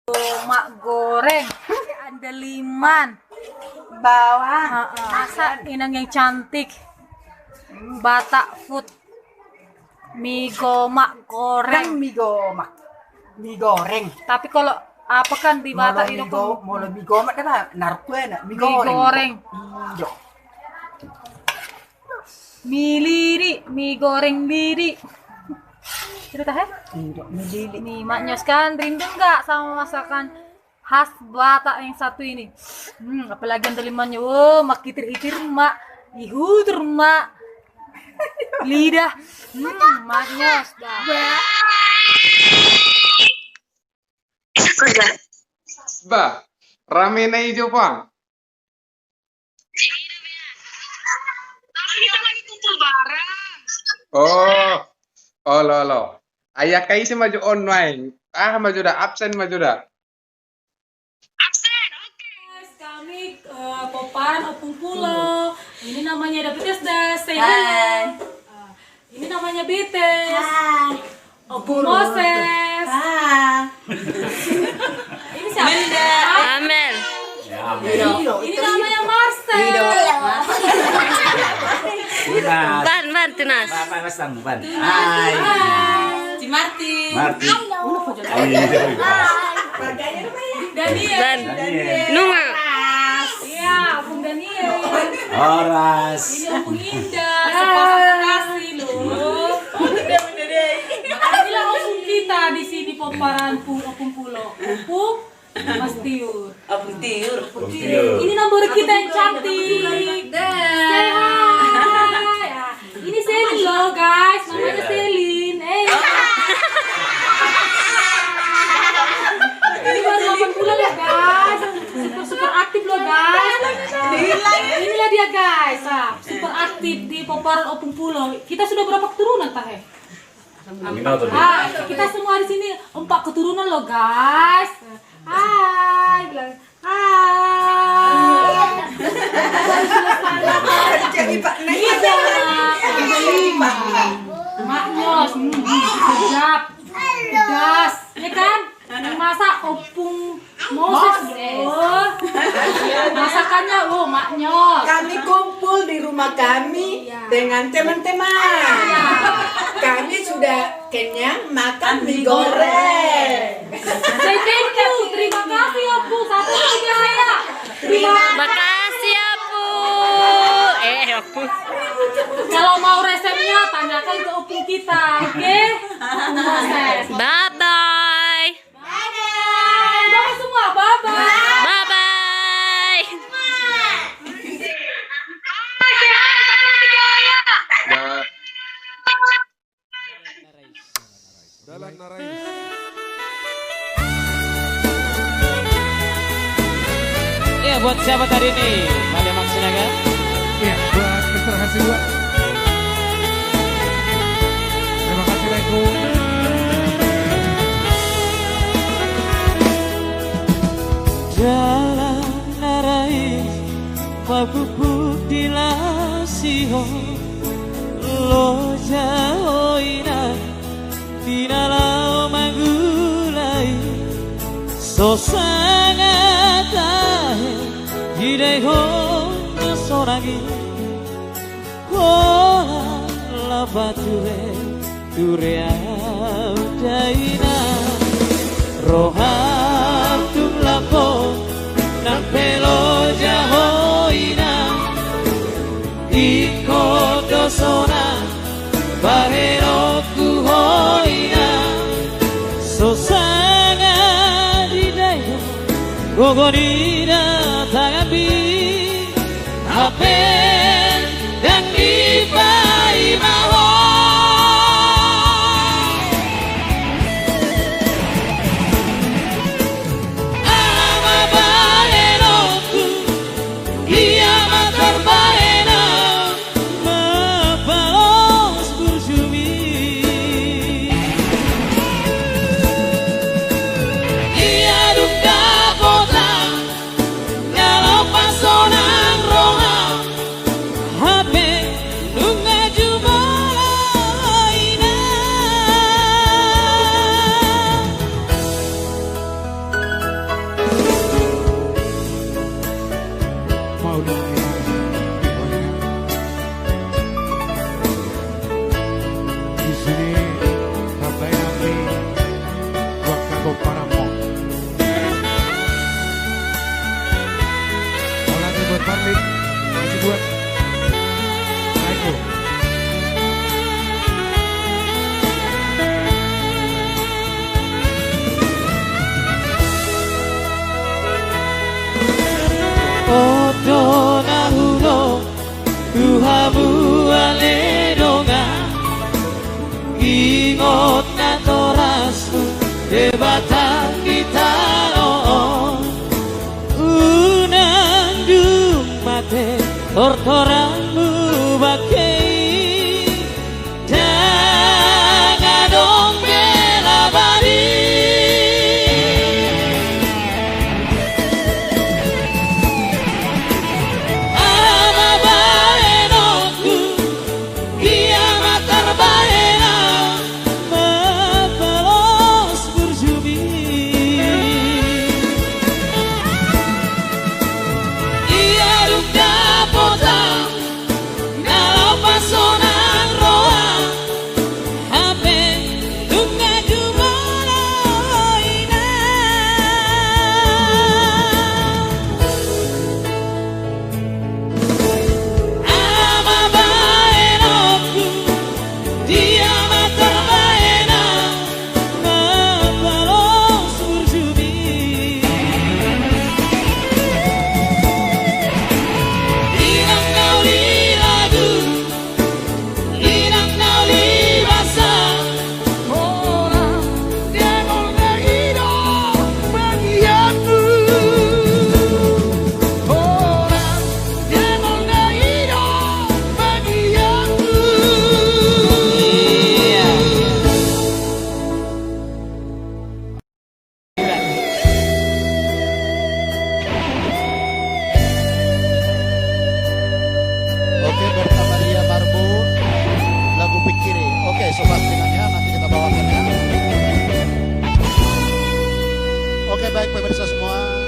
Mak goreng, andaliman, bawang, masa inang yang cantik, Batak food, mie gomak kan goreng. mie goreng. Tapi kalau apa kan di Batak itu Molo mie gomak kan narko enak, mie mie goreng, Iya. mie liri, mie goreng liri. Cerita he? Iya, mie lili. Nih maknya sekarang rindu nggak sama masakan khas Batak yang satu ini? Apalagi yang dalimannya, mak itir-itir mak, ihudur mak, lidah, maknya dah. Ba, rame na hijau bang. Tapi kita lagi kumpul bareng. Oh, lo. Ayah kai si maju online. Maju dah, absen maju dah. Absen, oke. Guys, kami Poparan Opung Pulo. Ini namanya Davides das. Hai. Ini namanya Bites. Hai. Opung Moses. Ah. Ini siapa? Amel. Ini namanya Marcel. Ban tunas. Hai. Si Marti. Daniel. Ban. Nunga. Iya, Opung Daniel. Horas. Ini Opung Indah. Sepasang kekasih loh. Inilah opung kita di sini Poparan Opung Pulo. Opung Mas Tiur. Opung tiur. Ini nomor kita yang cantik. Say hi. Ini Selin loh guys, namanya Selin. Ini baru 8 bulan ya guys. Super aktif loh guys. Inilah dia guys. Super aktif di Poparan Opung Pulo. Kita sudah berapa keturunan Tahe? Kita semua di sini 4 keturunan loh guys. Hai, bilang hai. Jadi Pak Nek. Iya, maknyos, sedap, pedas, ya kan? Yang masak Opung Moses loh. Masakannya maknyos. Kami kumpul di rumah kami dengan teman-teman. Kami sudah kenyang makan mie goreng. Say thank you, terima kasih Opung. Satu lagi saya. Makasih ya, Bu. Aku. Kalau mau resepnya tanyakan ke Opung kita, oke? Opung Moses. Bye bye. Bye semua, bye bye. Bye bye. Dah. Iya, buat siapa tadi nih? Malia Maksinaga. Iya, buat Mr. Hasibuan. Terima kasih Reko. Jalan narai pagupuk di lasio lo jaoina tinalau magulai so sangat hidai ho soragi kola la bature turea daina roham tum lapo nang pelo jahoina iko dosona bahero kuhoina sosanga didaya gogonina tangapi apen dan ibai maho ama baenoku ia matar baena mapalos burjumi ia duka kota muale donga ingot na torasu debatan kita unandung mate tortoranmu bakei jangan dong bela bari ama baenoku kiamat terbaena membalas berjumi ia duka potang kalau pasonan roa hape dunga jumala ina ama baenoku dia terbaena membalas berjumi inang kau di lagu inang kau di basa orang dia mau hidup bagianmu orang dia mau hidup bagianmu Oke, Berta Maria Marbu, lagu Pikiri. Oke, sobat dengannya nanti kita bawakan ya. Oke, baik pemirsa semua.